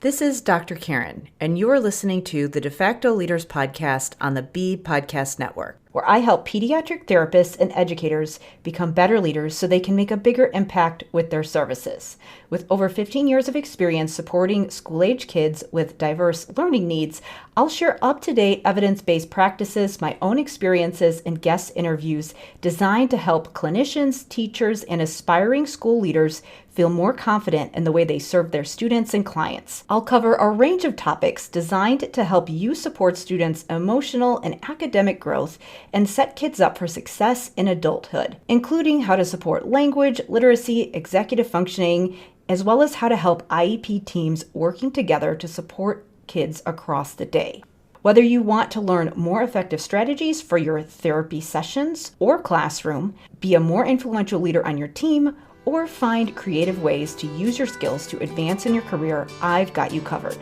This is Dr. Karen, and you are listening to the Facto Leaders podcast on the B Podcast Network, where I help pediatric therapists and educators become better leaders so they can make a bigger impact with their services. With over 15 years of experience supporting school-age kids with diverse learning needs, I'll share up-to-date evidence-based practices, my own experiences, and guest interviews designed to help clinicians, teachers, and aspiring school leaders feel more confident in the way they serve their students and clients. I'll cover a range of topics designed to help you support students' emotional and academic growth and set kids up for success in adulthood, including how to support language, literacy, executive functioning, as well as how to help IEP teams working together to support kids across the day. Whether you want to learn more effective strategies for your therapy sessions or classroom, be a more influential leader on your team, or find creative ways to use your skills to advance in your career, I've got you covered.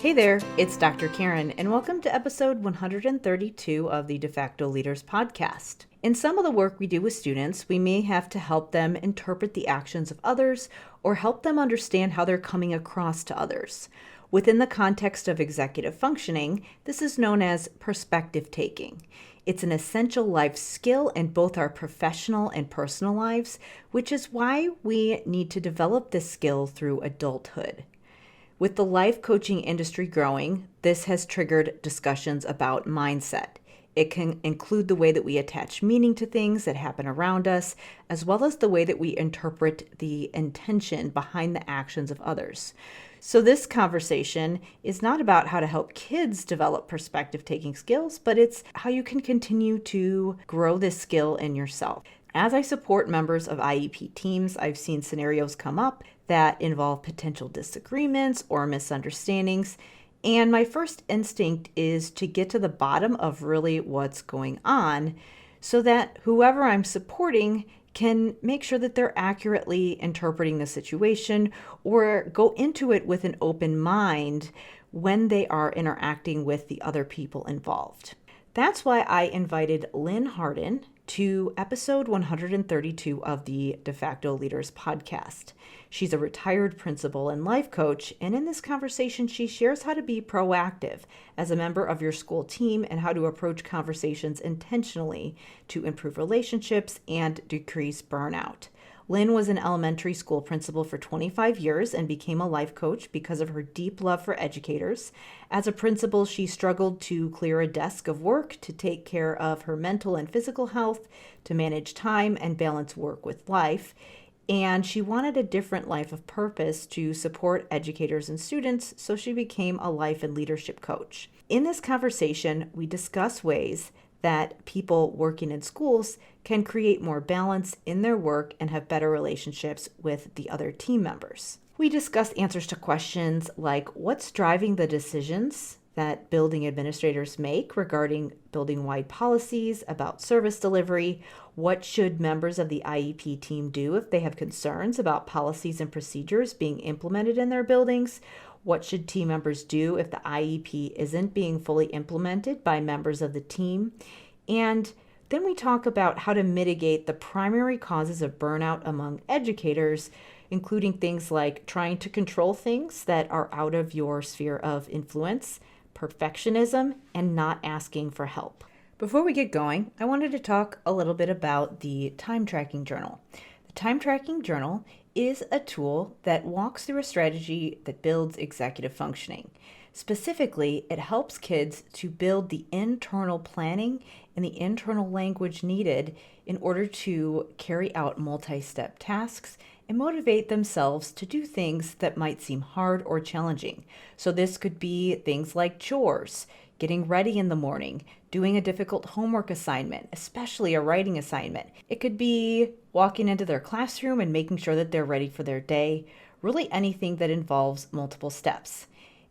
Hey there, it's Dr. Karen, and welcome to episode 132 of the Facto Leaders podcast. In some of the work we do with students, we may have to help them interpret the actions of others or help them understand how they're coming across to others. Within the context of executive functioning, this is known as perspective taking. It's an essential life skill in both our professional and personal lives, which is why we need to develop this skill through adulthood. With the life coaching industry growing, this has triggered discussions about mindset. It can include the way that we attach meaning to things that happen around us, as well as the way that we interpret the intention behind the actions of others. So this conversation is not about how to help kids develop perspective-taking skills, but it's how you can continue to grow this skill in yourself. As I support members of IEP teams, I've seen scenarios come up that involve potential disagreements or misunderstandings. And my first instinct is to get to the bottom of really what's going on so that whoever I'm supporting can make sure that they're accurately interpreting the situation or go into it with an open mind when they are interacting with the other people involved. That's why I invited Lynn Hardin to episode 132 of the Facto Leaders podcast. She's a retired principal and life coach, and in this conversation, she shares how to be proactive as a member of your school team and how to approach conversations intentionally to improve relationships and decrease burnout. Lynn was an elementary school principal for 25 years and became a life coach because of her deep love for educators. As a principal, she struggled to clear a desk of work, to take care of her mental and physical health, to manage time and balance work with life. And she wanted a different life of purpose to support educators and students, so she became a life and leadership coach. In this conversation, we discuss ways that people working in schools can create more balance in their work and have better relationships with the other team members. We discuss answers to questions like what's driving the decisions that building administrators make regarding building-wide policies about service delivery, what should members of the IEP team do if they have concerns about policies and procedures being implemented in their buildings, what should team members do if the IEP isn't being fully implemented by members of the team? And then we talk about how to mitigate the primary causes of burnout among educators, including things like trying to control things that are out of your sphere of influence, perfectionism, and not asking for help. Before we get going, I wanted to talk a little bit about the time tracking journal. The time tracking journal is a tool that walks through a strategy that builds executive functioning. Specifically, it helps kids to build the internal planning and the internal language needed in order to carry out multi-step tasks and motivate themselves to do things that might seem hard or challenging. So this could be things like chores, getting ready in the morning, doing a difficult homework assignment, especially a writing assignment. It could be walking into their classroom and making sure that they're ready for their day, really anything that involves multiple steps.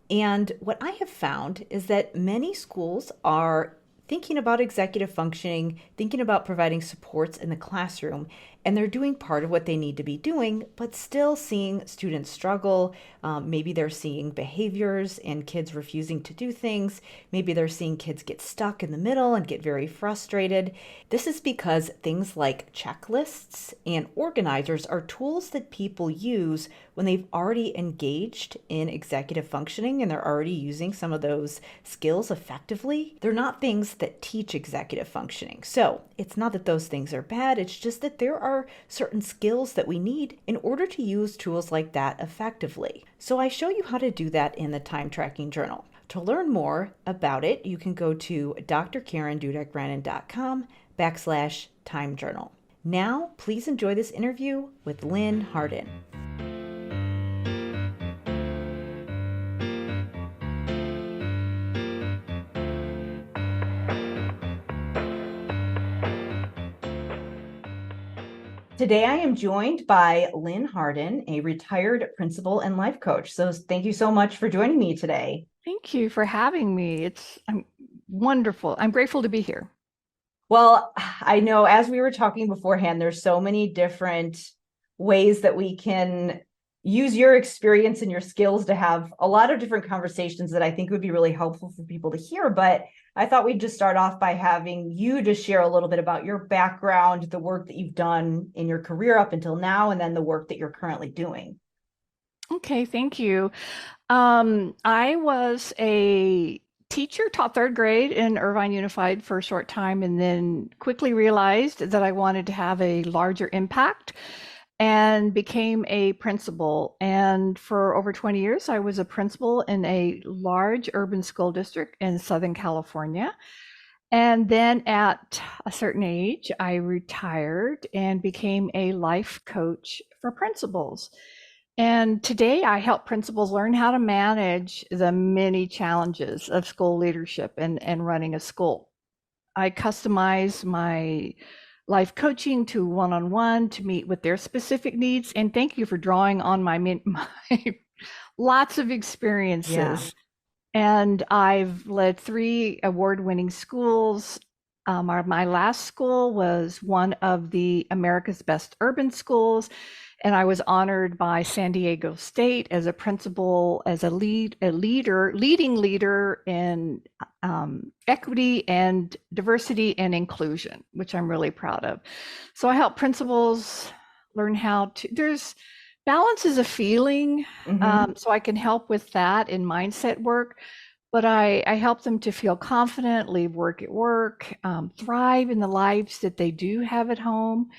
And what I have found is that many schools are thinking about executive functioning, thinking about providing supports in the classroom, and they're doing part of what they need to be doing, but still seeing students struggle. Maybe they're seeing behaviors and kids refusing to do things. Maybe they're seeing kids get stuck in the middle and get very frustrated. This is because things like checklists and organizers are tools that people use when they've already engaged in executive functioning and they're already using some of those skills effectively. They're not things that teach executive functioning. So it's not that those things are bad, it's just that there are certain skills that we need in order to use tools like that effectively. So I show you how to do that in the time tracking journal. To learn more about it, you can go to drkarendudek-brannan.com/time journal. Now, please enjoy this interview with Lynn Hardin. Today, I am joined by Lynn Hardin, a retired principal and life coach. So thank you so much for joining me today. Thank you for having me. I'm wonderful. I'm grateful to be here. Well, I know as we were talking beforehand, there's so many different ways that we can use your experience and your skills to have a lot of different conversations that I think would be really helpful for people to hear. But I thought we'd just start off by having you to share a little bit about your background, the work that you've done in your career up until now, and then the work that you're currently doing. Okay, thank you. I was a teacher, taught third grade in Irvine Unified for a short time, and then quickly realized that I wanted to have a larger impact and became a principal. And for over 20 years, I was a principal in a large urban school district in Southern California. And then at a certain age, I retired and became a life coach for principals. And today I help principals learn how to manage the many challenges of school leadership and running a school. I customize my life coaching to one-on-one to meet with their specific needs. And thank you for drawing on my lots of experiences. Yeah. And I've led 3 award-winning schools. My last school was one of the America's Best Urban Schools, and I was honored by San Diego State as a principal, as a leading leader in equity and diversity and inclusion, which I'm really proud of. So I help principals learn how to, balance is a feeling, so I can help with that in mindset work. But I help them to feel confident, leave work at work, thrive in the lives that they do have at home,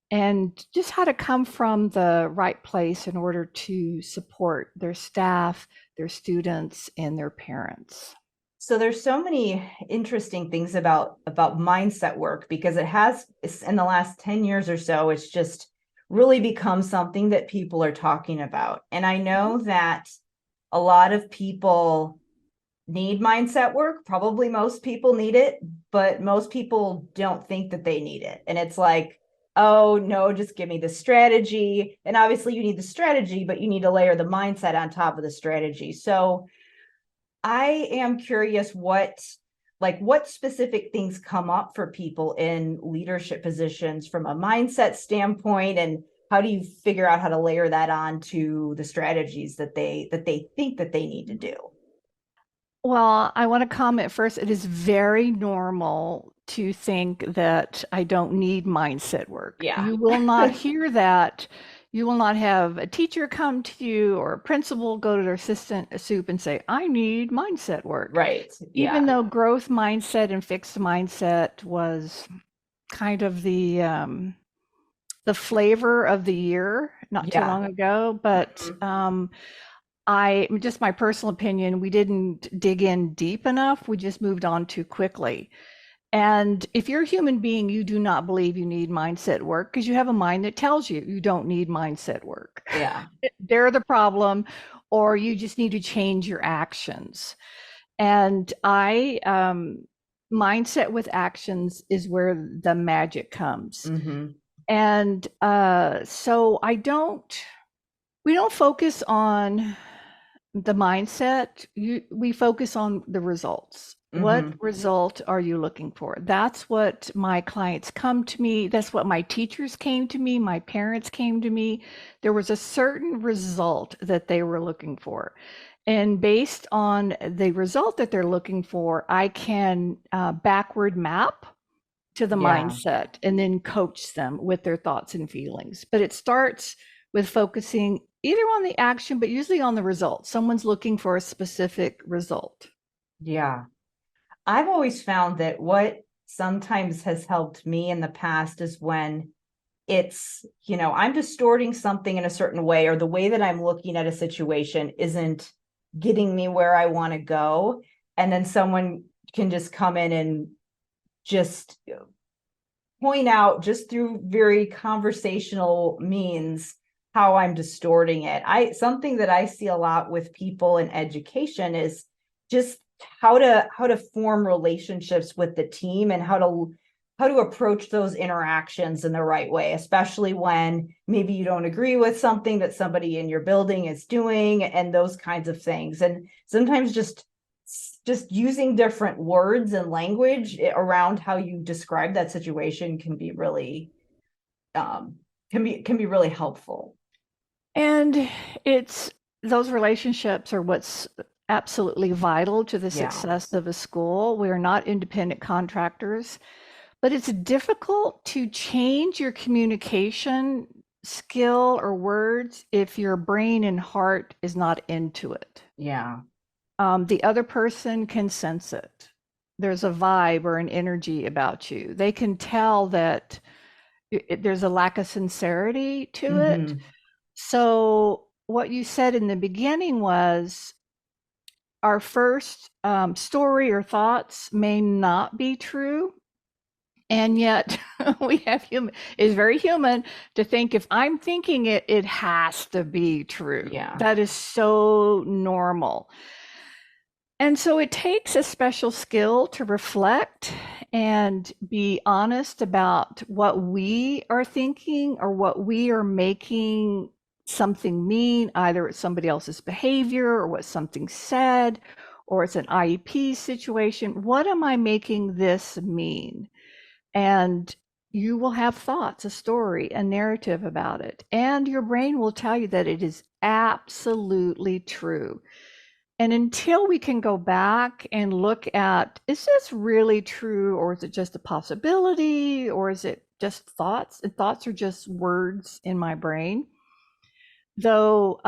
and just how to come from the right place in order to support their staff, their students, and their parents. So there's so many interesting things about mindset work, because it's in the last 10 years or so, it's just really become something that people are talking about. And I know that a lot of people need mindset work. Probably most people need it, but most people don't think that they need it. And it's like, oh no, just give me the strategy. And obviously you need the strategy, but you need to layer the mindset on top of the strategy. So I am curious what specific things come up for people in leadership positions from a mindset standpoint, and how do you figure out how to layer that on to the strategies that they think that they need to do? Well, I want to comment first. It is very normal to think that I don't need mindset work. Yeah. You will not hear that. You will not have a teacher come to you or a principal go to their assistant soup and say, I need mindset work. Right. Yeah. Even though growth mindset and fixed mindset was kind of the flavor of the year not too long ago, but just my personal opinion, we didn't dig in deep enough. We just moved on too quickly. And if you're a human being, you do not believe you need mindset work because you have a mind that tells you you don't need mindset work. Yeah. They're the problem, or you just need to change your actions. And mindset with actions is where the magic comes. Mm-hmm. And so we don't focus on the mindset. We focus on the results. What Mm-hmm. result are you looking for? That's what my clients come to me. That's what my teachers came to me. My parents came to me. There was a certain result that they were looking for. And based on the result that they're looking for, I can backward map to the Yeah. mindset and then coach them with their thoughts and feelings. But it starts with focusing either on the action, but usually on the result. Someone's looking for a specific result. Yeah. I've always found that what sometimes has helped me in the past is when it's, I'm distorting something in a certain way, or the way that I'm looking at a situation isn't getting me where I want to go. And then someone can just come in and just point out, just through very conversational means, how I'm distorting it. Something that I see a lot with people in education is just how to form relationships with the team, and how to approach those interactions in the right way, especially when maybe you don't agree with something that somebody in your building is doing, and those kinds of things. And sometimes just using different words and language around how you describe that situation can be really really helpful. And it's those relationships are what's absolutely vital to the Yeah. success of a school. We are not independent contractors, but it's difficult to change your communication skill or words if your brain and heart is not into it. Yeah. The other person can sense it. There's a vibe or an energy about you. They can tell that there's a lack of sincerity to it. Mm-hmm. So, what you said in the beginning was our first story or thoughts may not be true. And yet, we have it's very human to think if I'm thinking it, it has to be true. Yeah. That is so normal. And so it takes a special skill to reflect and be honest about what we are thinking or what we are making something mean. Either it's somebody else's behavior or what something said, or it's an IEP situation. What am I making this mean? And you will have thoughts, a story, a narrative about it. And your brain will tell you that it is absolutely true. And until we can go back and look at, is this really true, or is it just a possibility, or is it just thoughts? And thoughts are just words in my brain. Though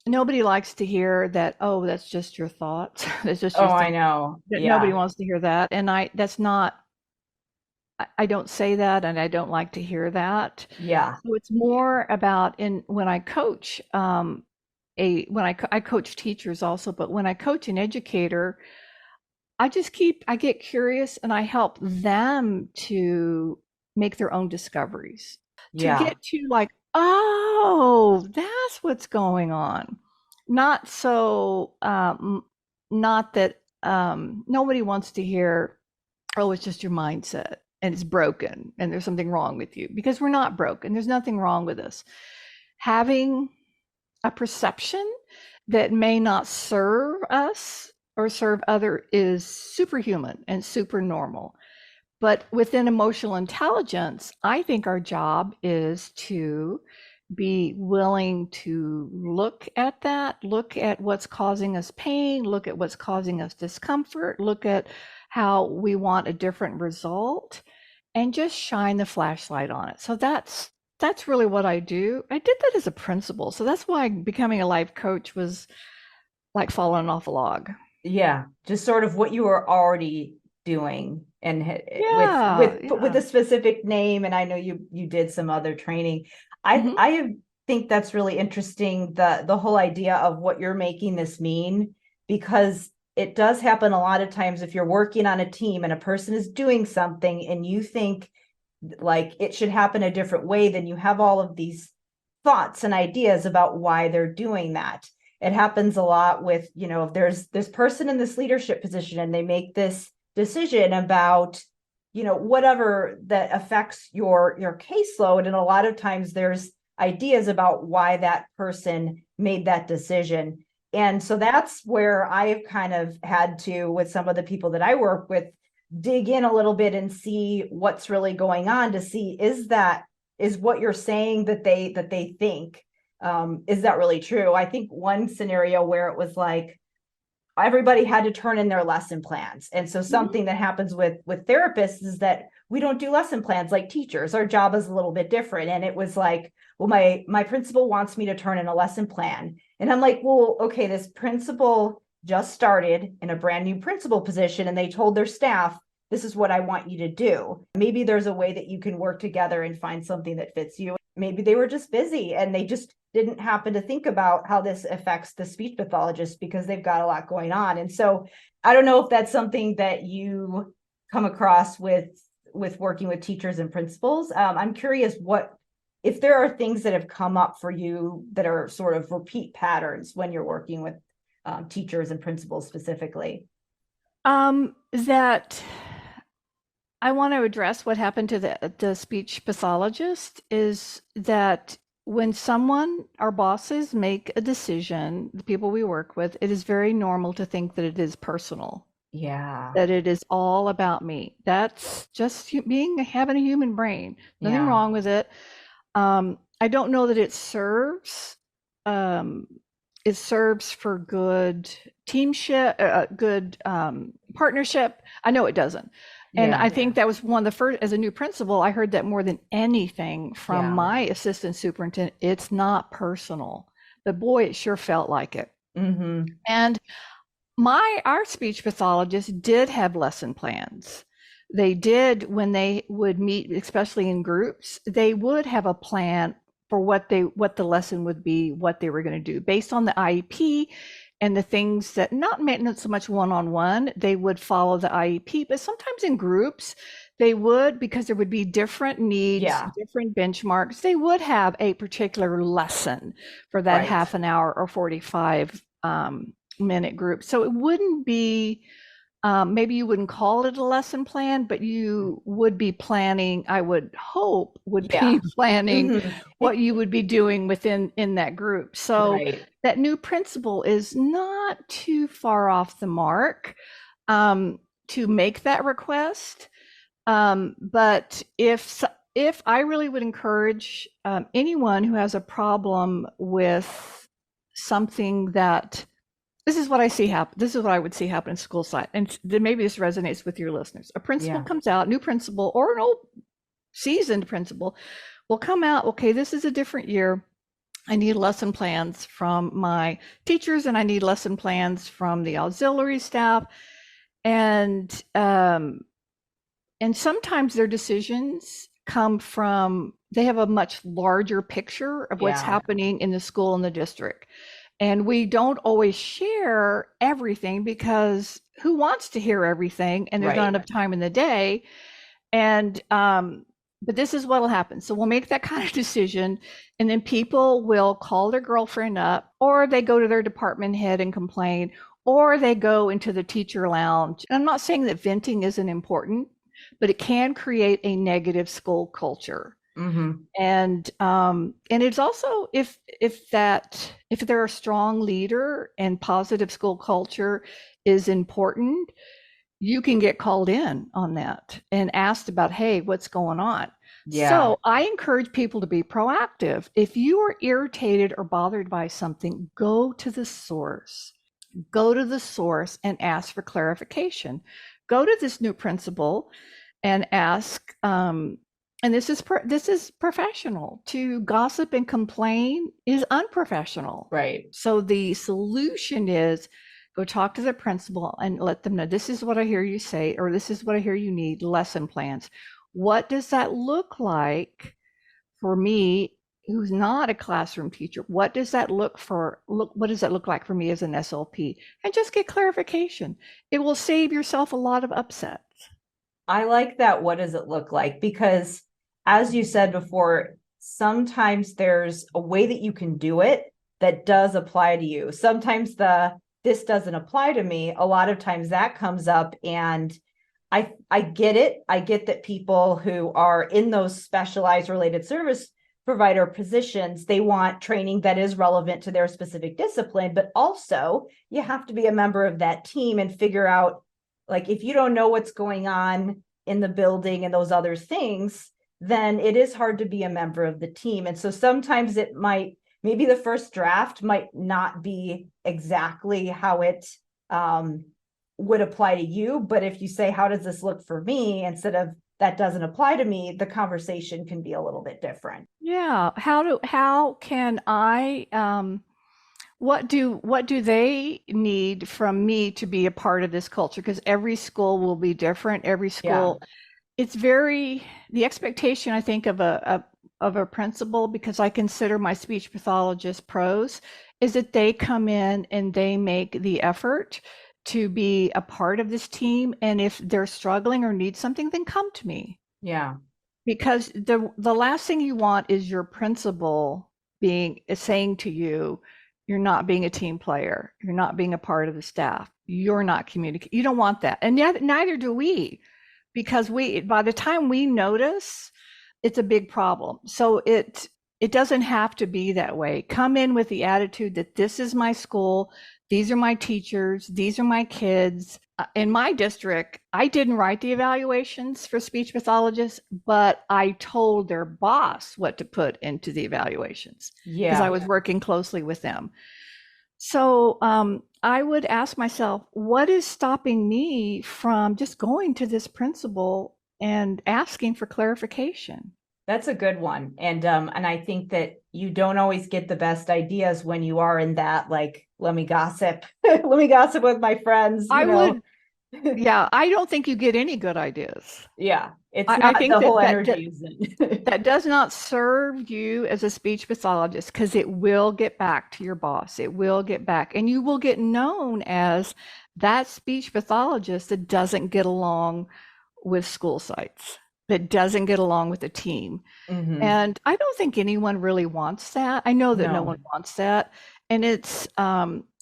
nobody likes to hear that, oh, that's just your thoughts. That's just Oh, your I thing. know. Nobody Yeah. wants to hear that. And that's not, I don't say that, and I don't like to hear that. Yeah. So it's more about when I coach, I coach teachers also, but when I coach an educator, I get curious and I help them to make their own discoveries, to Yeah. get to like, oh, that's what's going on. Not so, not that nobody wants to hear, oh, it's just your mindset and it's broken and there's something wrong with you, because we're not broken. There's nothing wrong with us. Having a perception that may not serve us or serve other is superhuman and super normal. But within emotional intelligence, I think our job is to be willing to look at that, look at what's causing us pain, look at what's causing us discomfort, look at how we want a different result, and just shine the flashlight on it. So that's really what I do. I did that as a principal. So that's why becoming a life coach was like falling off a log. Yeah. Just sort of what you were already doing, and with Yeah, with yeah. a specific name. And I know you did some other training. I Mhm. I think that's really interesting, the whole idea of what you're making this mean, because it does happen a lot of times if you're working on a team and a person is doing something and you think like it should happen a different way, then you have all of these thoughts and ideas about why they're doing that. It happens a lot with, if there's this person in this leadership position and they make this decision about, whatever that affects your caseload. And a lot of times there's ideas about why that person made that decision. And so that's where I've kind of had to, with some of the people that I work with, dig in a little bit and see what's really going on, to see, is what you're saying that they think, is that really true? I think one scenario where it was like everybody had to turn in their lesson plans. And so something that happens with therapists is that we don't do lesson plans like teachers. Our job is a little bit different. And it was like, well, my principal wants me to turn in a lesson plan. And I'm like, well, okay, this principal just started in a brand new principal position, and they told their staff, this is what I want you to do. Maybe there's a way that you can work together and find something that fits you. Maybe they were just busy and they just didn't happen to think about how this affects the speech pathologist because they've got a lot going on. And so I don't know if that's something that you come across with working with teachers and principals. I'm curious if there are things that have come up for you that are sort of repeat patterns when you're working with teachers and principals specifically. That I want to address what happened to the speech pathologist is that when our bosses make a decision, the people we work with, it is very normal to think that it is personal. Yeah. That it is all about me. That's just having a human brain. Nothing wrong with it. I don't know that it serves for good teamship, good partnership. I know it doesn't. And I think that was one of the first, as a new principal, I heard that more than anything from my assistant superintendent. It's not personal, but boy, it sure felt like it. Mm-hmm. And our speech pathologist did have lesson plans. They did, when they would meet, especially in groups, they would have a plan for what the lesson would be, what they were going to do based on the IEP and the things that not so much one-on-one, they would follow the IEP, but sometimes in groups, they would, because there would be different needs, different benchmarks, they would have a particular lesson for that half an hour or 45-minute group. So it wouldn't be, maybe you wouldn't call it a lesson plan, but you would be planning, I would hope, be planning what you would be doing in that group. So that new principal is not too far off the mark to make that request. But if I really would encourage anyone who has a problem with something that, this is what I see happen. This is what I would see happen in school site. And then maybe this resonates with your listeners. A principal comes out, new principal or an old seasoned principal will come out. Okay, this is a different year. I need lesson plans from my teachers and I need lesson plans from the auxiliary staff. And sometimes their decisions come from, they have a much larger picture of what's happening in the school and the district. And we don't always share everything because who wants to hear everything? And there's not enough time in the day. And, but this is what will happen. So we'll make that kind of decision. And then people will call their girlfriend up, or they go to their department head and complain, or they go into the teacher lounge. And I'm not saying that venting isn't important, but it can create a negative school culture. And it's also, if they're a strong leader and positive school culture is important, you can get called in on that and asked about, hey, what's going on? So I encourage people to be proactive. If you are irritated or bothered by something, go to the source. Go to the source and ask for clarification. Go to this new principal and ask, and this is professional. To gossip and complain is unprofessional. So the solution is go talk to the principal and let them know, this is what I hear you say, or this is what I hear you need, lesson plans. What does that look like for me, who's not a classroom teacher? What does that look like for me as an SLP? And just get clarification. It will save yourself a lot of upsets. I like that. What does it look like? Because as you said before, sometimes there's a way that you can do it that does apply to you. Sometimes this doesn't apply to me. A lot of times that comes up, and I get it. I get that people who are in those specialized related service provider positions, they want training that is relevant to their specific discipline, but also you have to be a member of that team and figure out, like, if you don't know what's going on in the building and those other things, then it is hard to be a member of the team. And so sometimes it might, maybe the first draft might not be exactly how it would apply to you. But if you say, how does this look for me? Instead of that doesn't apply to me, the conversation can be a little bit different. Yeah. How can I, what do they need from me to be a part of this culture? Because every school will be different. Every Yeah. school, it's very, the expectation, I think, of a principal, because I consider my speech pathologist pros, is that they come in and they make the effort to be a part of this team. And if they're struggling or need something, then come to me. Yeah. Because the last thing you want is your principal saying to you, you're not being a team player, you're not being a part of the staff, you're not communicating. You don't want that, and yet neither do we, because by the time we notice, it's a big problem. So it doesn't have to be that way. Come in with the attitude that this is my school, these are my teachers, these are my kids. In my district, I didn't write the evaluations for speech pathologists, but I told their boss what to put into the evaluations because I was working closely with them. So I would ask myself, what is stopping me from just going to this principal and asking for clarification? That's a good one. And I think that you don't always get the best ideas when you are in that, like, let me gossip, let me gossip with my friends, you know. Yeah, I don't think you get any good ideas. Yeah, it's I not think the whole that energy isn't. that does not serve you as a speech pathologist, because it will get back to your boss. It will get back, and you will get known as that speech pathologist that doesn't get along with school sites, that doesn't get along with the team. Mhm. And I don't think anyone really wants that. I know that no one No. wants that. And it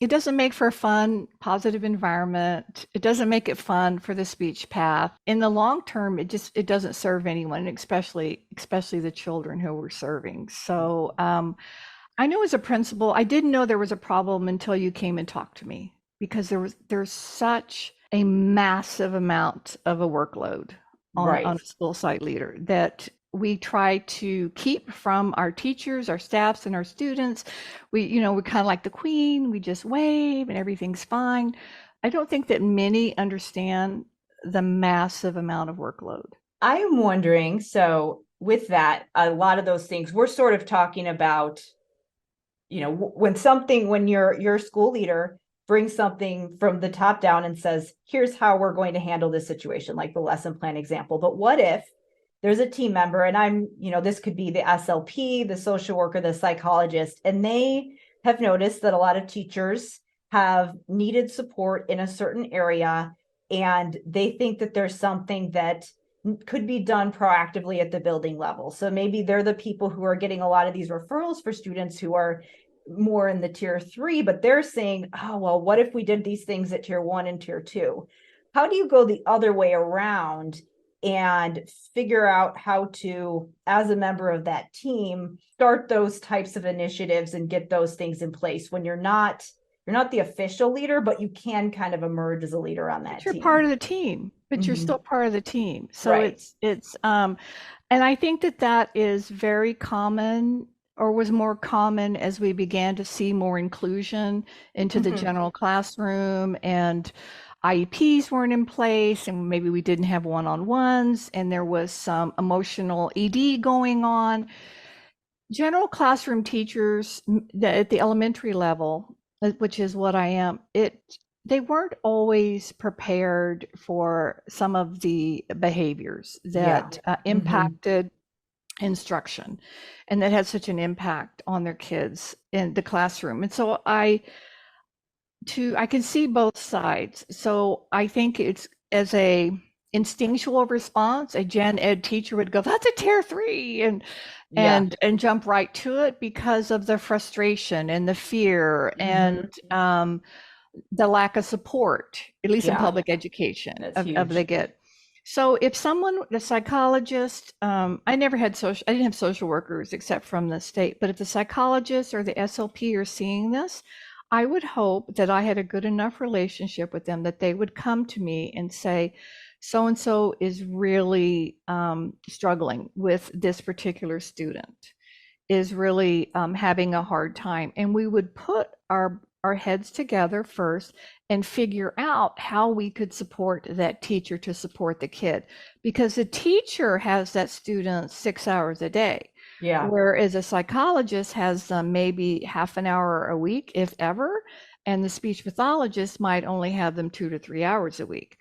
doesn't make for a fun, positive environment. It doesn't make it fun for the speech path. In the long term, it doesn't serve anyone, especially the children who we're serving. So I know as a principal, I didn't know there was a problem until you came and talked to me, because there's such a massive amount of a workload on Right. a school site leader that we try to keep from our teachers, our staffs, and our students. We're kind of like the queen. We just wave and everything's fine. I don't think that many understand the massive amount of workload. I am wondering, so with that, a lot of those things we're sort of talking about, you know, when your school leader brings something from the top down and says, here's how we're going to handle this situation, like the lesson plan example. But what if there's a team member, and this could be the SLP, the social worker, the psychologist, and they have noticed that a lot of teachers have needed support in a certain area, and they think that there's something that could be done proactively at the building level. So maybe they're the people who are getting a lot of these referrals for students who are more in the tier 3, but they're saying, oh, well, what if we did these things at tier 1 and tier 2? How do you go the other way around and figure out how to, as a member of that team, start those types of initiatives and get those things in place when you're not the official leader, but you can kind of emerge as a leader on that But you're team? part of the team, but you're Mhm. still part of the team. So Right. and I think that is very common, or was more common as we began to see more inclusion into the Mhm. general classroom, and IEPs weren't in place, and maybe we didn't have one-on-ones, and there was some emotional ED going on. General classroom teachers at the elementary level, which is what I am, they weren't always prepared for some of the behaviors Yeah. that Mhm. impacted instruction, and that had such an impact on their kids in the classroom. And so I can see both sides. So I think it's, as a instinctual response, a gen ed teacher would go, that's a tier 3, Yeah. and jump right to it because of the frustration and the fear and Mhm. the lack of support, at least in Yeah. public education, That's of the huge. get. So if the psychologist, I never had I didn't have social workers except from the state, but if the psychologist or the SLP are seeing this, I would hope that I had a good enough relationship with them that they would come to me and say, so and so is really struggling with this particular student, is really having a hard time. And we would put our heads together first and figure out how we could support that teacher to support the kid. Because the teacher has that student 6 hours a day. Yeah. Whereas a psychologist has them maybe half an hour a week, if ever, and the speech pathologist might only have them 2 to 3 hours a week.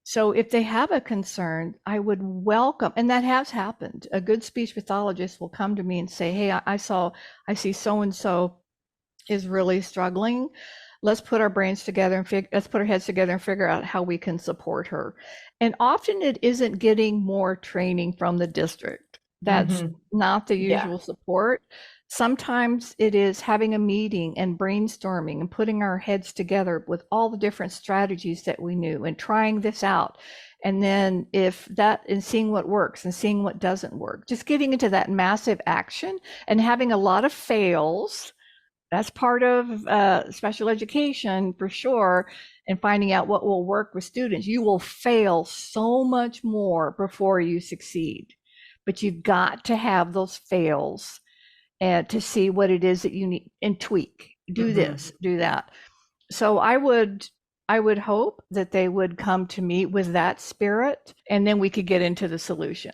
So if they have a concern, I would welcome, and that has happened. A good speech pathologist will come to me and say, "Hey, I see so and so is really struggling. Let's put our brains together and let's put our heads together and figure out how we can support her." And often it isn't getting more training from the district. That's not the usual support. Sometimes it is having a meeting and brainstorming and putting our heads together with all the different strategies that we knew and trying this out. And then and seeing what works and seeing what doesn't work, just getting into that massive action and having a lot of fails. That's part of special education for sure, and finding out what will work with students. You will fail so much more before you succeed, but you've got to have those fails and to see what it is that you need and tweak. Do this, do that. So I would hope that they would come to me with that spirit, and then we could get into the solution.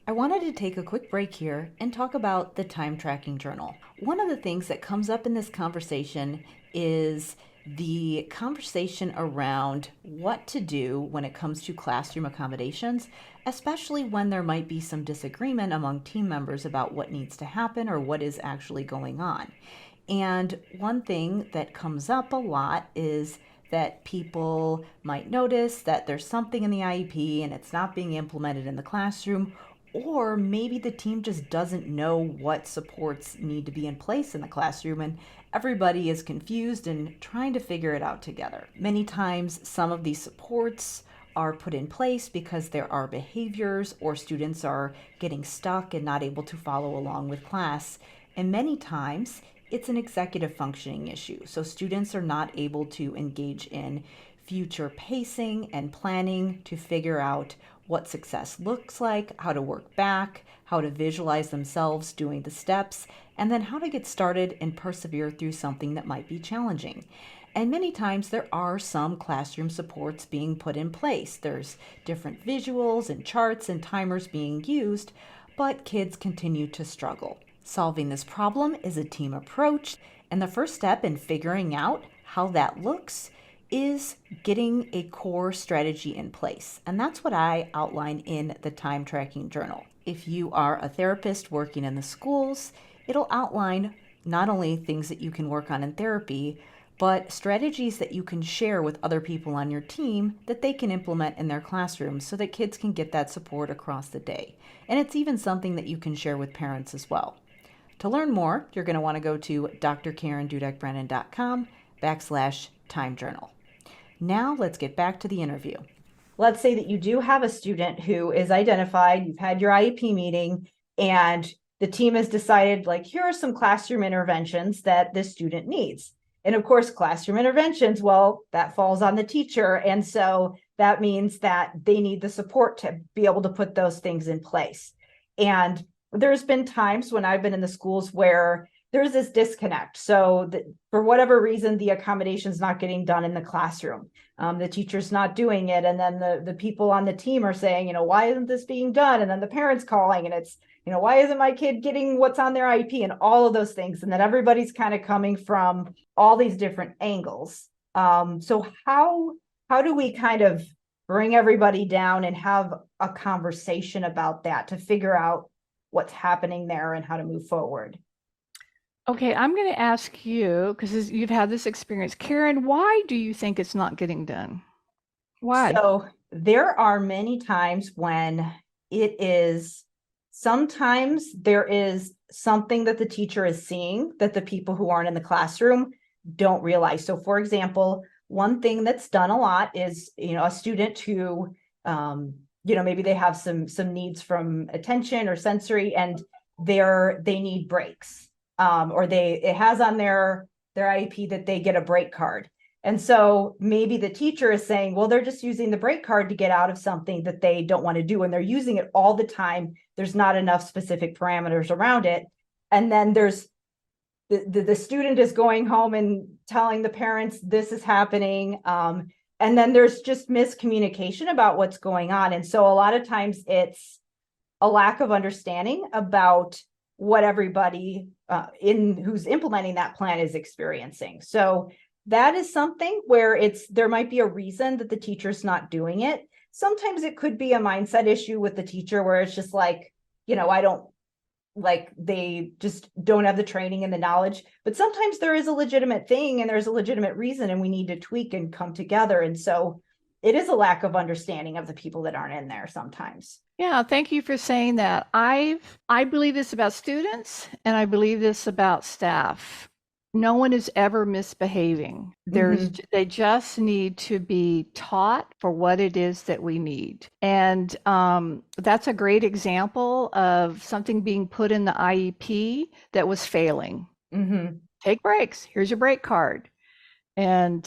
I wanted to take a quick break here and talk about the time tracking journal. One of the things that comes up in this conversation is the conversation around what to do when it comes to classroom accommodations, especially when there might be some disagreement among team members about what needs to happen or what is actually going on. And one thing that comes up a lot is that people might notice that there's something in the IEP and it's not being implemented in the classroom, or maybe the team just doesn't know what supports need to be in place in the classroom and everybody is confused and trying to figure it out together. Many times some of these supports are put in place because there are behaviors or students are getting stuck and not able to follow along with class. And many times it's an executive functioning issue. So students are not able to engage in future pacing and planning to figure out what success looks like, how to work back, how to visualize themselves doing the steps, and then how to get started and persevere through something that might be challenging. And many times there are some classroom supports being put in place. There's different visuals and charts and timers being used, but kids continue to struggle. Solving this problem is a team approach, and the first step in figuring out how that looks is getting a core strategy in place. And that's what I outline in the time tracking journal. If you are a therapist working in the schools, it'll outline not only things that you can work on in therapy, but strategies that you can share with other people on your team that they can implement in their classrooms so that kids can get that support across the day. And it's even something that you can share with parents as well. To learn more, you're going to want to go to drkarendudek-brannan.com/time journal. Now let's get back to the interview. Let's say that you do have a student who is identified, you've had your IEP meeting, and the team has decided, like, here are some classroom interventions that this student needs. And of course, classroom interventions, well, that falls on the teacher. And so that means that they need the support to be able to put those things in place. And there's been times when I've been in the schools where there's this disconnect. So for whatever reason, the accommodation's not getting done in the classroom. The teacher's not doing it. And then the people on the team are saying, why isn't this being done? And then the parents calling and it's, why isn't my kid getting what's on their IEP and all of those things? And then everybody's kind of coming from all these different angles. So how do we kind of bring everybody down and have a conversation about that to figure out what's happening there and how to move forward? Okay, I'm going to ask you, because you've had this experience. Karen, why do you think it's not getting done? Why? So there are many times when sometimes there is something that the teacher is seeing that the people who aren't in the classroom don't realize. So for example, one thing that's done a lot is, a student who maybe they have some needs from attention or sensory, and they need breaks. Or it has on their IEP that they get a break card. And so maybe the teacher is saying, well, they're just using the break card to get out of something that they don't want to do. And they're using it all the time. There's not enough specific parameters around it. And then there's the student is going home and telling the parents this is happening. And then there's just miscommunication about what's going on. And so a lot of times it's a lack of understanding about what everybody who's implementing that plan is experiencing. So that is something where there might be a reason that the teacher's not doing it. Sometimes it could be a mindset issue with the teacher where it's just like, they just don't have the training and the knowledge. But sometimes there is a legitimate thing and there's a legitimate reason, and we need to tweak and come together. And so it is a lack of understanding of the people that aren't in there sometimes. Yeah, thank you for saying that. I believe this about students, and I believe this about staff. No one is ever misbehaving. They just need to be taught for what it is that we need. And that's a great example of something being put in the IEP that was failing. Take breaks. Here's your break card. And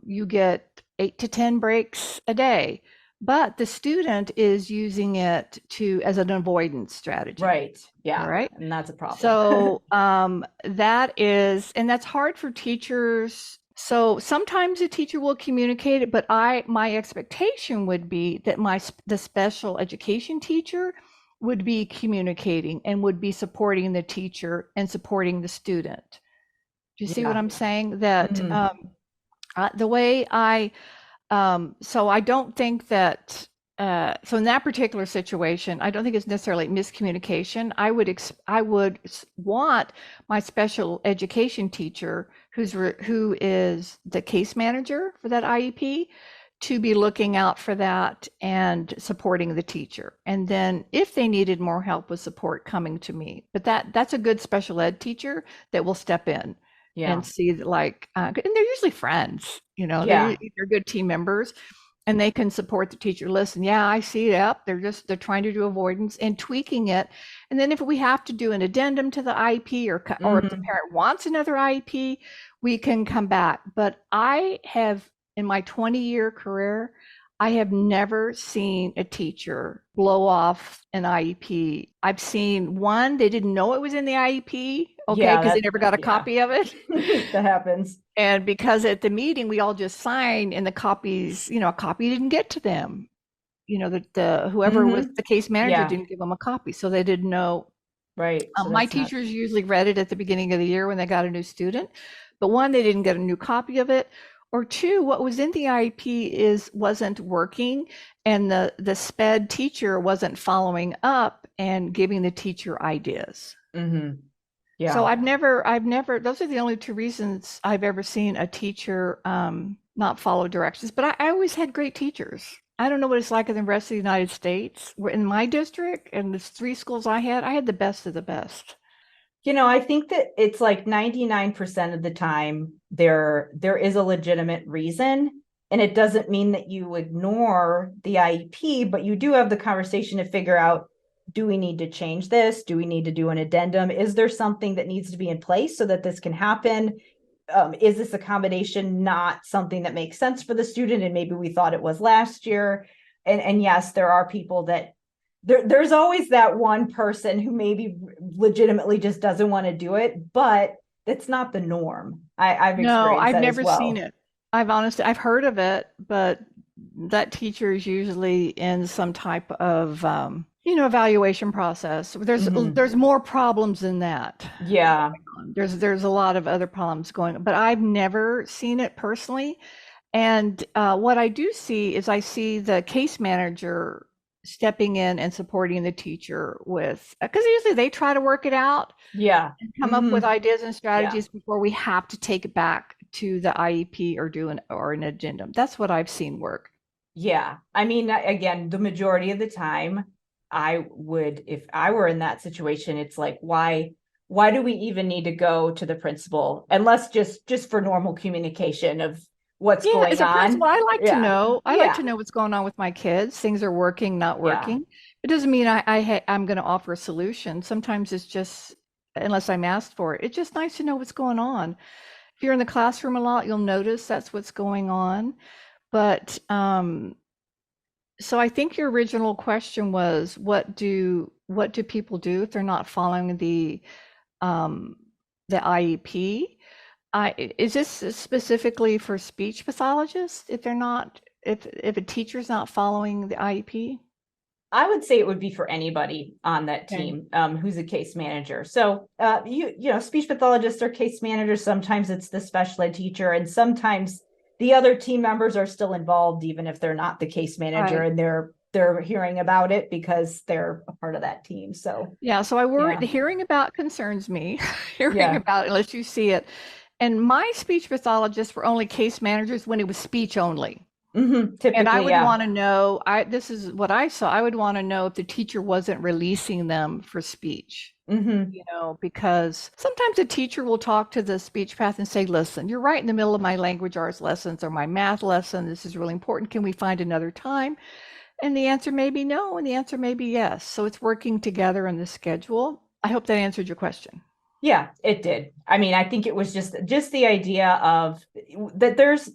you get 8 to 10 breaks a day. But the student is using it as an avoidance strategy. Right. Yeah. Right. And that's a problem. So that's hard for teachers. So sometimes a teacher will communicate it, but my expectation would be that the special education teacher would be communicating and would be supporting the teacher and supporting the student. Do you see what I'm saying? That the way so I don't think that, so in that particular situation, I don't think it's necessarily miscommunication. I would want my special education teacher, who is the case manager for that IEP, to be looking out for that and supporting the teacher. And then if they needed more help with support, coming to me. But that's a good special ed teacher that will step in. Yeah. And see and they're usually friends, they're good team members, and they can support the teacher. Listen, yeah, I see it up. They're trying to do avoidance and tweaking it. And then if we have to do an addendum to the IEP or if the parent wants another IEP, we can come back. But I have, in my 20-year career, I have never seen a teacher blow off an IEP. I've seen one, they didn't know it was in the IEP, because they never got a copy of it. That happens. And because at the meeting, we all just signed, and the copies, a copy didn't get to them. Whoever was the case manager didn't give them a copy, so they didn't know. Right. So my teachers usually read it at the beginning of the year when they got a new student, but one, they didn't get a new copy of it. Or two, what was in the IEP wasn't working, and the SPED teacher wasn't following up and giving the teacher ideas. Yeah. So I've never, those are the only two reasons I've ever seen a teacher not follow directions. But I always had great teachers. I don't know what it's like in the rest of the United States. In my district and the 3 schools I had the best of the best. I think that it's like 99% of the time there is a legitimate reason, and it doesn't mean that you ignore the IEP, but you do have the conversation to figure out, do we need to change this? Do we need to do an addendum? Is there something that needs to be in place so that this can happen? Is this accommodation not something that makes sense for the student? And maybe we thought it was last year. And yes, there are people that there's always that one person who maybe legitimately just doesn't want to do it, but it's not the norm. I've never seen it. I've heard of it, but that teacher is usually in some type of evaluation process. There's more problems than that. Yeah. There's a lot of other problems going on, but I've never seen it personally. And what I do see is I see the case manager stepping in and supporting the teacher because usually they try to work it out. Yeah. And come up with ideas and strategies before we have to take it back to the IEP or do an addendum. That's what I've seen work. Yeah. I mean, again, the majority of the time if I were in that situation, it's like, why do we even need to go to the principal unless just for normal communication of what's Yeah, going as a on. principal, I like to Yeah. know. I like Yeah. to know what's going on with my kids. Things are working, not Yeah. working. It doesn't mean I'm going to offer a solution. Sometimes it's just, unless I'm asked for it, it's just nice to know what's going on. If you're in the classroom a lot, you'll notice that's what's going on. But so I think your original question was, what do people do if they're not following um, the IEP? Is this specifically for speech pathologists if they're not, if a teacher's not following the IEP? I would say it would be for anybody on that Okay. team who's a case manager. So speech pathologists are case managers. Sometimes it's the special ed teacher, and sometimes the other team members are still involved, even if they're not the case manager, Right. and they're hearing about it because they're a part of that team. So Yeah, so I worry, yeah, hearing about concerns me, hearing yeah, about unless you see it. And my speech pathologists were only case managers when it was speech only. And I typically, would yeah. want to know, this is what I saw. I would want to know if the teacher wasn't releasing them for speech, because sometimes a teacher will talk to the speech path and say, listen, you're right in the middle of my language arts lessons or my math lesson. This is really important. Can we find another time? And the answer may be no, and the answer may be yes. So it's working together in the schedule. I hope that answered your question. Yeah, it did. I mean, I think it was just the idea of that there's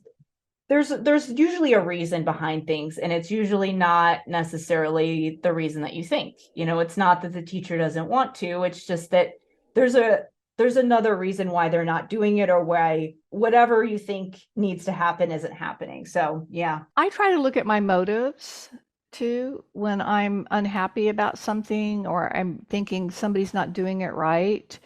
usually a reason behind things, and it's usually not necessarily the reason that you think. It's not that the teacher doesn't want to, it's just that there's a there's another reason why they're not doing it, or why whatever you think needs to happen isn't happening. So yeah. I try to look at my motives too when I'm unhappy about something or I'm thinking somebody's not doing it right.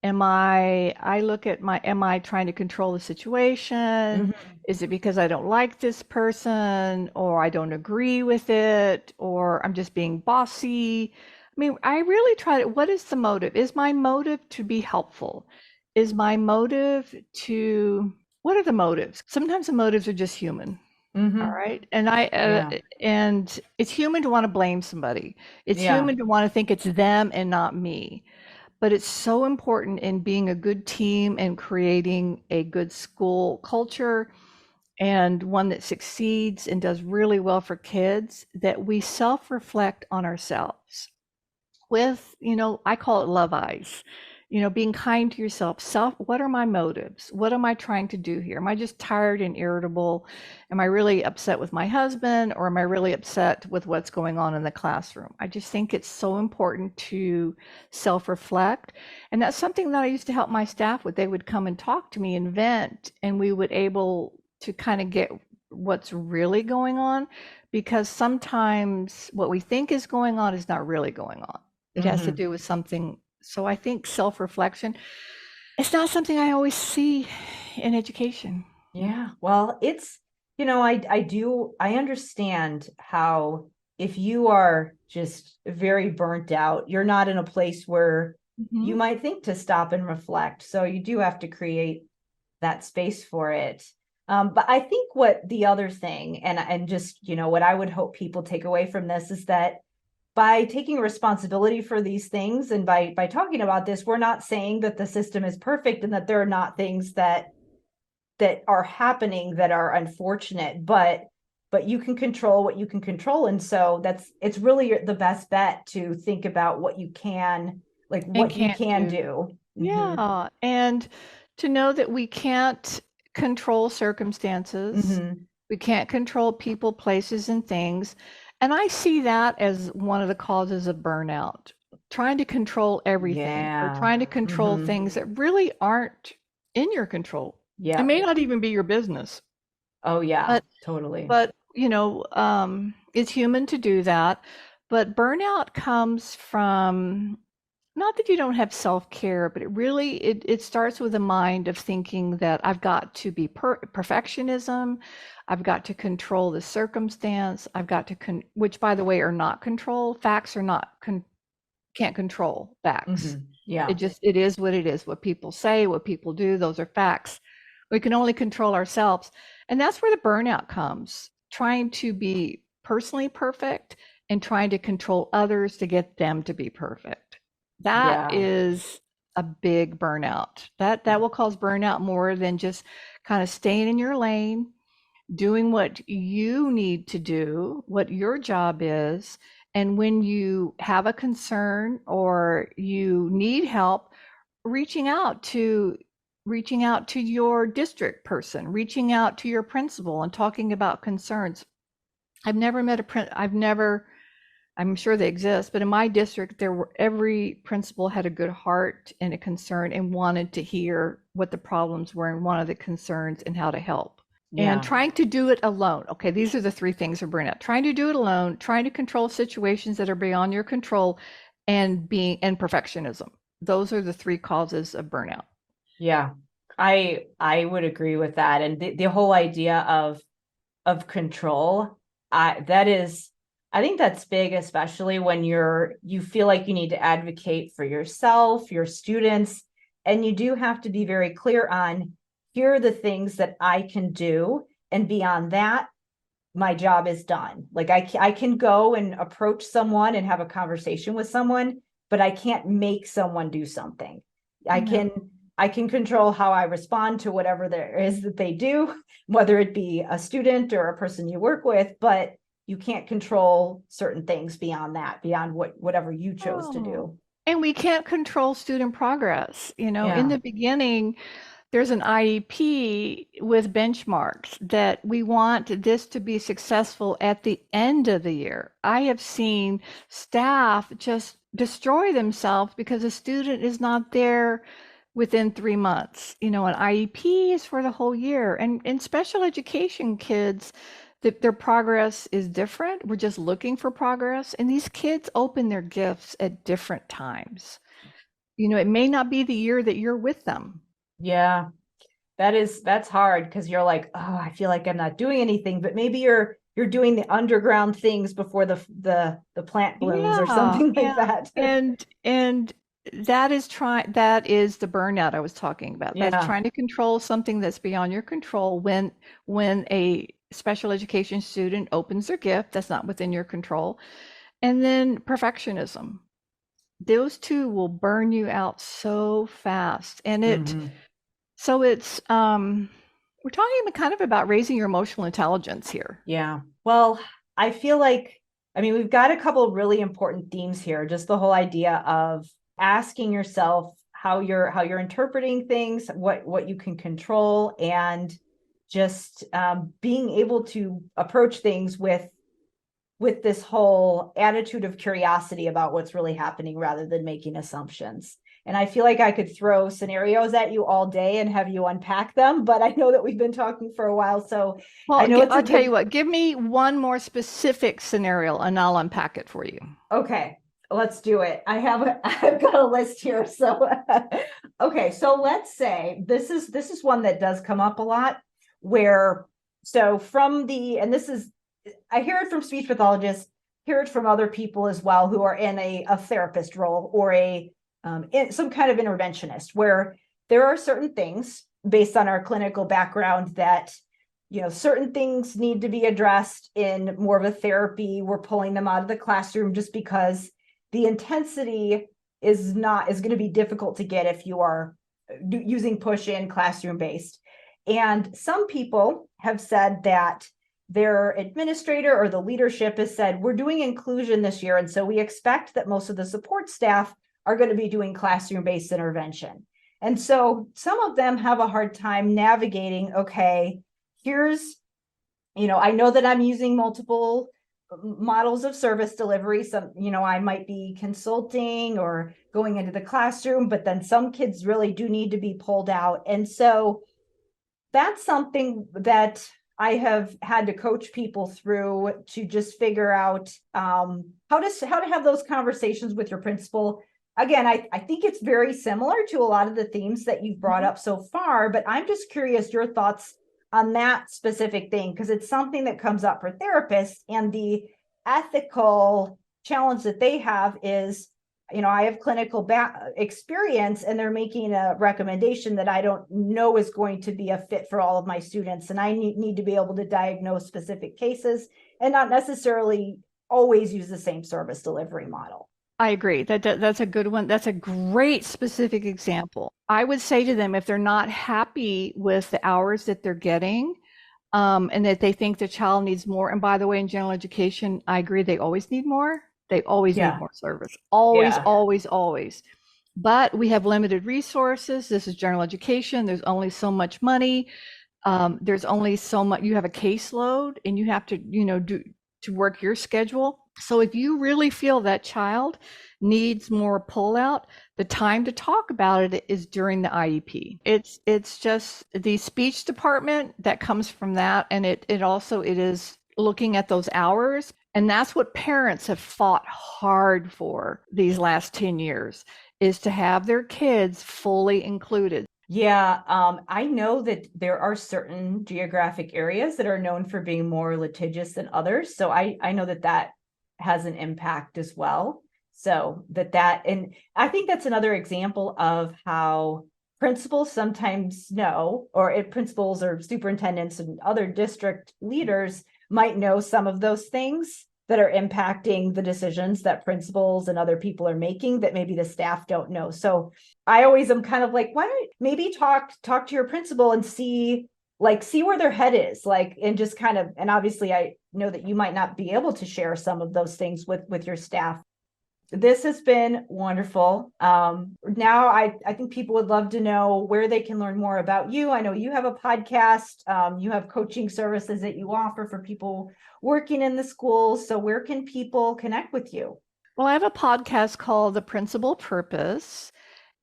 I look at am I trying to control the situation? Mm-hmm. Is it because I don't like this person or I don't agree with it or I'm just being bossy? I mean, I really try to, what is the motive? Is my motive to be helpful? Is my motive to, what are the motives? Sometimes the motives are just human. All Mm-hmm. right. Yeah. And it's human to want to blame somebody. It's Yeah. human to want to think it's them and not me. But it's so important in being a good team and creating a good school culture and one that succeeds and does really well for kids that we self-reflect on ourselves with, I call it love eyes. Being kind to yourself. What are my motives? What am I trying to do here? Am I just tired and irritable? Am I really upset with my husband or am I really upset with what's going on in the classroom? I just think it's so important to self-reflect. And that's something that I used to help my staff with. They would come and talk to me and vent, and we would able to kind of get what's really going on, because sometimes what we think is going on is not really going on. It has to Mm-hmm. do with something. So I think self-reflection, it's not something I always see in education. Yeah, well, I understand how, if you are just very burnt out, you're not in a place where you Mhm. might think to stop and reflect. So you do have to create that space for it. But I think what the other thing, and just, what I would hope people take away from this, is that by taking responsibility for these things, and by talking about this, we're not saying that the system is perfect and that there are not things that are happening that are unfortunate, but you can control what you can control. And so it's really the best bet to think about what you can, like And what you can't can do. do. Mm-hmm. Yeah. And to know that we can't control circumstances, Mm-hmm. we can't control people, places, and things. And I see that as one of the causes of burnout, trying to control everything or Yeah. trying to control Mm-hmm. things that really aren't in your control. It Yeah. may not even be your business, Oh yeah, but totally. it's human to do that. But burnout comes from not that you don't have self-care, but it starts with a mind of thinking that I've got to be perfectionism, I've got to control the circumstance, I've got to which by the way are not control. Facts are not can't control facts. Mm-hmm. Yeah. It is what it is. What people say, what people do, those are facts. We can only control ourselves. And that's where the burnout comes, trying to be personally perfect and trying to control others to get them to be perfect. That Yeah. is a big burnout. That will cause burnout more than just kind of staying in your lane, doing what you need to do, what your job is. And when you have a concern or you need help, reaching out to your district person, reaching out to your principal and talking about concerns. I've never met I've never, I'm sure they exist, but in my district, every principal had a good heart and a concern and wanted to hear what the problems were and one of the concerns and how to help. And Yeah. trying to do it alone. Okay, these are the three things of burnout. Trying to do it alone, trying to control situations that are beyond your control, and perfectionism. Those are the three causes of burnout. Yeah. I would agree with that. And the whole idea of control, that is, I think that's big, especially when you feel like you need to advocate for yourself, your students, and you do have to be very clear on, here are the things that I can do, and beyond that, my job is done. Like I can go and approach someone and have a conversation with someone, but I can't make someone do something. I No. can control how I respond to whatever there is that they do, whether it be a student or a person you work with, but you can't control certain things beyond that, beyond whatever you chose to Oh. do. And we can't control student progress. You know, in Yeah. the beginning, there's an IEP with benchmarks that we want this to be successful at the end of the year. I have seen staff just destroy themselves because a student is not there within 3 months. You know, an IEP is for the whole year. And in special education kids, their progress is different. We're just looking for progress. And these kids open their gifts at different times. You know, it may not be the year that you're with them. Yeah. That's hard, because you're like, oh, I feel like I'm not doing anything, but maybe you're doing the underground things before the plant blooms or Yeah, something like yeah. that. And that is the burnout I was talking about. That's Yeah. trying to control something that's beyond your control when a special education student opens their gift that's not within your control. And then perfectionism. Those two will burn you out so fast. And Mhm. it's we're talking kind of about raising your emotional intelligence here. Yeah. Well, I feel like, I mean, we've got a couple of really important themes here. Just the whole idea of asking yourself how you're interpreting things, what you can control, and just being able to approach things with this whole attitude of curiosity about what's really happening rather than making assumptions. And I feel like I could throw scenarios at you all day and have you unpack them, but I know that we've been talking for a while, so I Well, know it's a I'll tell you good. what, give me one more specific scenario and I'll unpack it for you. Okay, let's do it. I've got a list here. So okay, so let's say this is one that does come up a lot, where so from the and this is I hear it from speech pathologists, hear it from other people as well who are in a therapist role or some kind of interventionist, where there are certain things based on our clinical background that, certain things need to be addressed in more of a therapy. We're pulling them out of the classroom just because the intensity is going to be difficult to get if you are using push-in classroom based. And some people have said that their administrator or the leadership has said, we're doing inclusion this year, and so we expect that most of the support staff are going to be doing classroom-based intervention. And so some of them have a hard time navigating, okay, I know that I'm using multiple models of service delivery. Some, I might be consulting or going into the classroom, but then some kids really do need to be pulled out. And so that's something that I have had to coach people through to just figure out how to have those conversations with your principal. Again, I think it's very similar to a lot of the themes that you've brought up so far, but I'm just curious your thoughts on that specific thing, because it's something that comes up for therapists, and the ethical challenge that they have is, I have clinical experience and they're making a recommendation that I don't know is going to be a fit for all of my students. And I need to be able to diagnose specific cases and not necessarily always use the same service delivery model. I agree. That's a good one. That's a great specific example. I would say to them, if they're not happy with the hours that they're getting, and that they think the child needs more. And by the way, in general education, I agree, they always need more. They always need Yeah. more service. Always, Yeah. always, always. But we have limited resources. This is general education. There's only so much money. There's only so much. You have a caseload, and you have to, do to work your schedule. So if you really feel that child needs more pullout, the time to talk about it is during the IEP. It's just the speech department that comes from that, and it is looking at those hours, and that's what parents have fought hard for these last 10 years, is to have their kids fully included. Yeah, I know that there are certain geographic areas that are known for being more litigious than others. So I know that has an impact as well. So and I think that's another example of how principals sometimes know, or principals or superintendents and other district leaders might know some of those things that are impacting the decisions that principals and other people are making that maybe the staff don't know. So I always am kind of like, why don't maybe talk to your principal and see where their head is, and just kind of, and obviously I know that you might not be able to share some of those things with your staff. This has been wonderful. Now I think people would love to know where they can learn more about you. I know you have a podcast, you have coaching services that you offer for people working in the schools. So where can people connect with you? Well, I have a podcast called The Principal Purpose,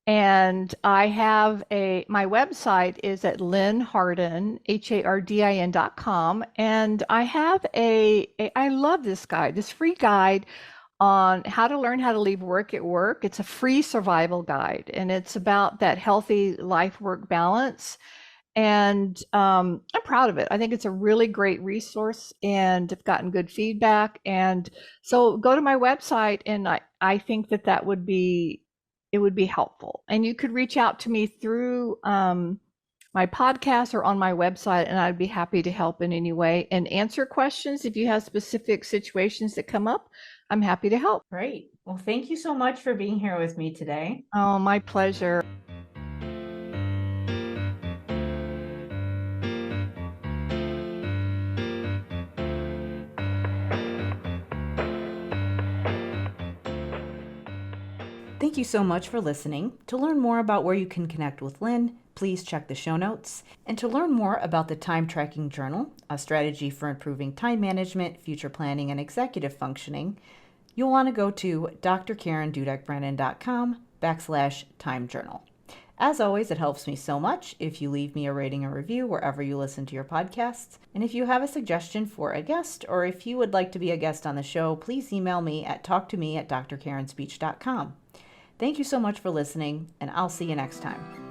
and I have my website is at Lynn Hardin, HARDIN.com. And I have I love this guide, this free guide on how to learn how to leave work at work. It's a free survival guide, and it's about that healthy life-work balance. And I'm proud of it. I think it's a really great resource, and I've gotten good feedback. And so go to my website, and I think that would be helpful. And you could reach out to me through my podcast or on my website, and I'd be happy to help in any way and answer questions. If you have specific situations that come up, I'm happy to help. Great. Well, thank you so much for being here with me today. Oh, my pleasure. Thank you so much for listening. To learn more about where you can connect with Lynn, please check the show notes. And to learn more about the Time Tracking Journal, a strategy for improving time management, future planning, and executive functioning, you'll want to go to drkarendudek-brannan.com/time journal. As always, it helps me so much if you leave me a rating or review wherever you listen to your podcasts. And if you have a suggestion for a guest, or if you would like to be a guest on the show, please email me at talktome@drkarenspeech.com. Thank you so much for listening, and I'll see you next time.